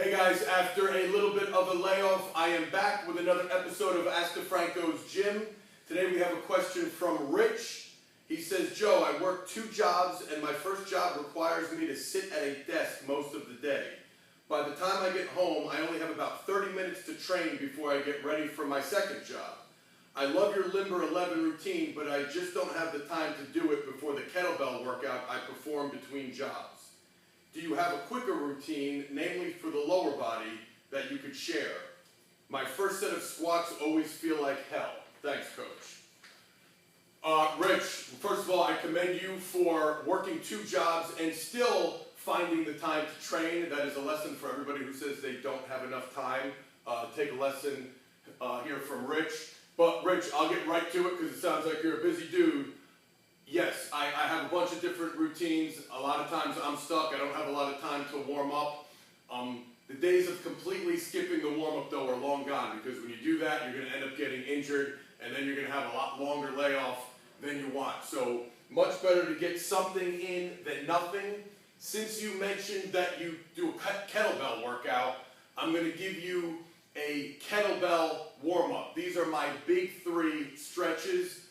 Hey guys, after a little bit of a layoff, I am back with another episode of Ask DeFranco's Gym. Today we have a question from Rich. He says, Joe, I work 2 jobs and my first job requires me to sit at a desk most of the day. By the time I get home, I only have about 30 minutes to train before I get ready for my second job. I love your Limber 11 routine, but I just don't have the time to do it before the kettlebell workout I perform between jobs. Do you have a quicker routine, namely for the lower body, that you could share? My first set of squats always feel like hell. Thanks, Coach. Rich, first of all, I commend you for working 2 jobs and still finding the time to train. That is a lesson for everybody who says they don't have enough time. Take a lesson here from Rich. But Rich, I'll get right to it because it sounds like you're a busy dude. Yes, I have a bunch of different routines. A lot of times I'm stuck. I don't have a lot of time to warm up. The days of completely skipping the warm-up, though, are long gone because when you do that, you're going to end up getting injured, and then you're going to have a lot longer layoff than you want. So much better to get something in than nothing. Since you mentioned that you do a kettlebell workout, I'm going to give you a kettlebell warm-up. These are my big 3 stretches.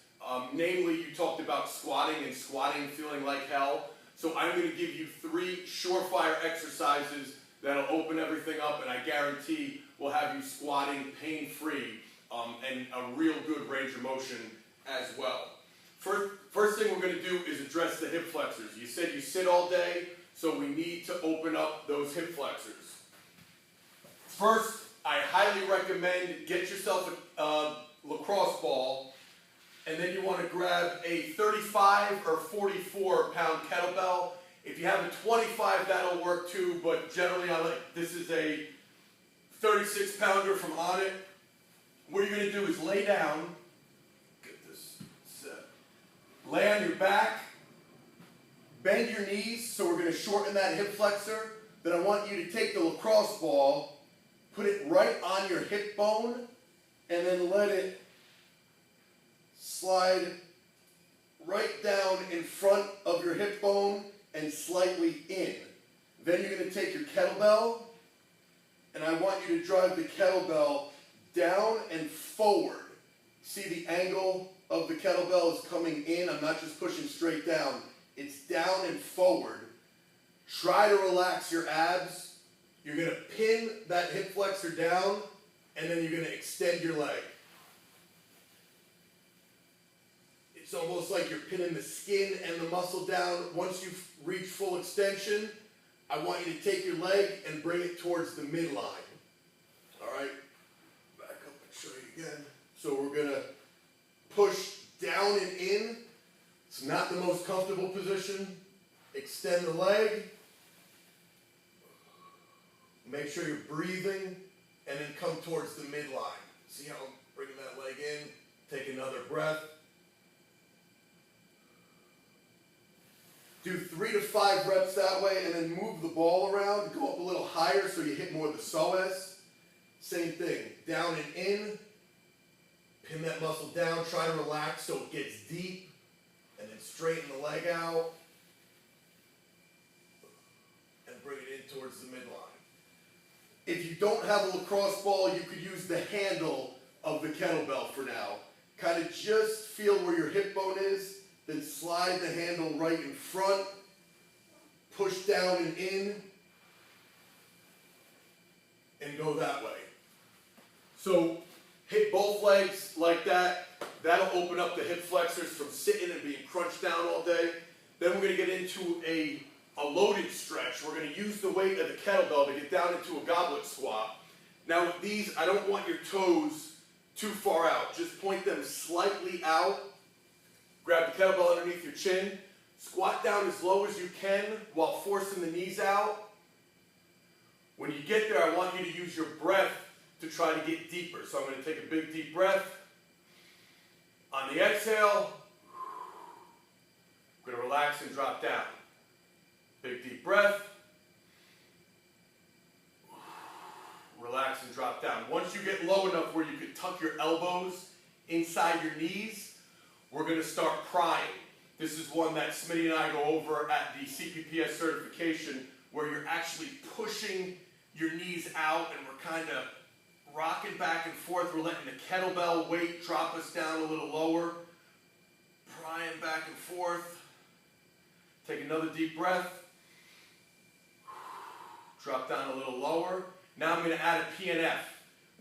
Namely, you talked about squatting and squatting feeling like hell. So I'm going to give you 3 surefire exercises that'll open everything up, and I guarantee will have you squatting pain-free and a real good range of motion as well. First thing we're going to do is address the hip flexors. You said you sit all day, so we need to open up those hip flexors. First, I highly recommend get yourself a lacrosse ball, and then you want to grab a 35 or 44 pound kettlebell. If you have a 25, that'll work too, but generally this is a 36 pounder from On It. What you're going to do is lay down, get this set, lay on your back, bend your knees, so we're going to shorten that hip flexor. Then I want you to take the lacrosse ball, put it right on your hip bone, and then let it slide right down in front of your hip bone and slightly in. Then you're going to take your kettlebell, and I want you to drive the kettlebell down and forward. See the angle of the kettlebell is coming in. I'm not just pushing straight down. It's down and forward. Try to relax your abs. You're going to pin that hip flexor down, and then you're going to extend your leg. It's almost like you're pinning the skin and the muscle down. Once you've reached full extension, I want you to take your leg and bring it towards the midline. All right? Back up and show you again. So we're going to push down and in. It's not the most comfortable position. Extend the leg. Make sure you're breathing, and then come towards the midline. See how I'm bringing that leg in? Take another breath. Do 3 to 5 reps that way, and then move the ball around. Go up a little higher so you hit more of the psoas. Same thing, down and in. Pin that muscle down. Try to relax so it gets deep, and then straighten the leg out, and bring it in towards the midline. If you don't have a lacrosse ball, you could use the handle of the kettlebell for now. Kind of just feel where your hip bone is. Then slide the handle right in front, push down and in, and go that way. So hit both legs like that. That'll open up the hip flexors from sitting and being crunched down all day. Then we're going to get into a loaded stretch. We're going to use the weight of the kettlebell to get down into a goblet squat. Now with these, I don't want your toes too far out. Just point them slightly out. Grab the kettlebell underneath your chin. Squat down as low as you can while forcing the knees out. When you get there, I want you to use your breath to try to get deeper. So I'm going to take a big deep breath. On the exhale, I'm going to relax and drop down. Big deep breath. Relax and drop down. Once you get low enough where you can tuck your elbows inside your knees, we're going to start prying. This is one that Smitty and I go over at the CPPS certification, where you're actually pushing your knees out, and we're kind of rocking back and forth. We're letting the kettlebell weight drop us down a little lower. Prying back and forth. Take another deep breath. Drop down a little lower. Now I'm going to add a PNF,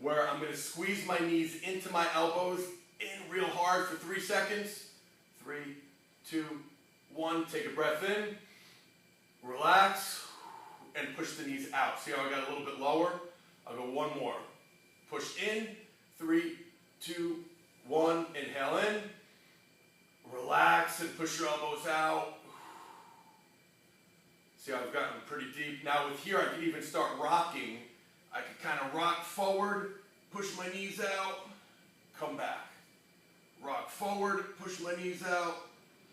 where I'm going to squeeze my knees into my elbows in real hard for 3 seconds. 3, 2, 1. Take a breath in. Relax. And push the knees out. See how I got a little bit lower? I'll go one more. Push in. 3, 2, 1. Inhale in. Relax and push your elbows out. See how I've gotten pretty deep. Now with here, I can even start rocking. I can kind of rock forward, push my knees out, come back. Rock forward, push my knees out,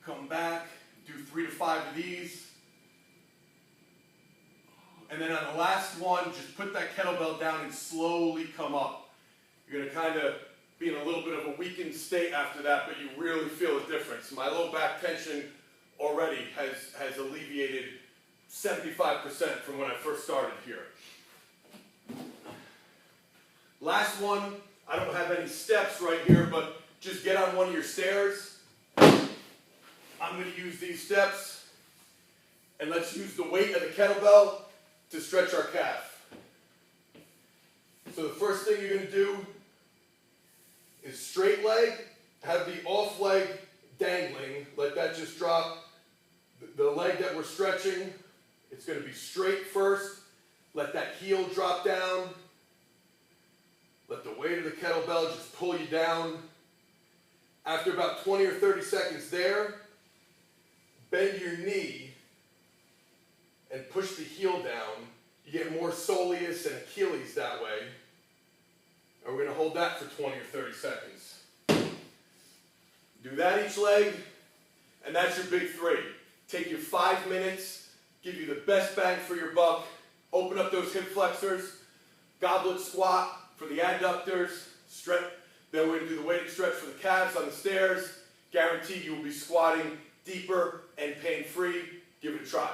come back. Do 3 to 5 of these. And then on the last one, just put that kettlebell down and slowly come up. You're going to kind of be in a little bit of a weakened state after that, but you really feel a difference. My low back tension already has alleviated 75% from when I first started here. Last one, I don't have any steps right here, but just get on one of your stairs. I'm going to use these steps, and let's use the weight of the kettlebell to stretch our calf. So the first thing you're going to do is straight leg, have the off leg dangling, let that just drop. The leg that we're stretching, it's going to be straight first, let that heel drop down, let the weight of the kettlebell just pull you down. After about 20 or 30 seconds there, bend your knee and push the heel down. You get more soleus and Achilles that way. And we're going to hold that for 20 or 30 seconds. Do that each leg, and that's your big 3. Take your 5 minutes, give you the best bang for your buck. Open up those hip flexors, goblet squat for the adductors, stretch. Then we're going to do the weighted stretch for the calves on the stairs. Guaranteed you will be squatting deeper and pain-free. Give it a try.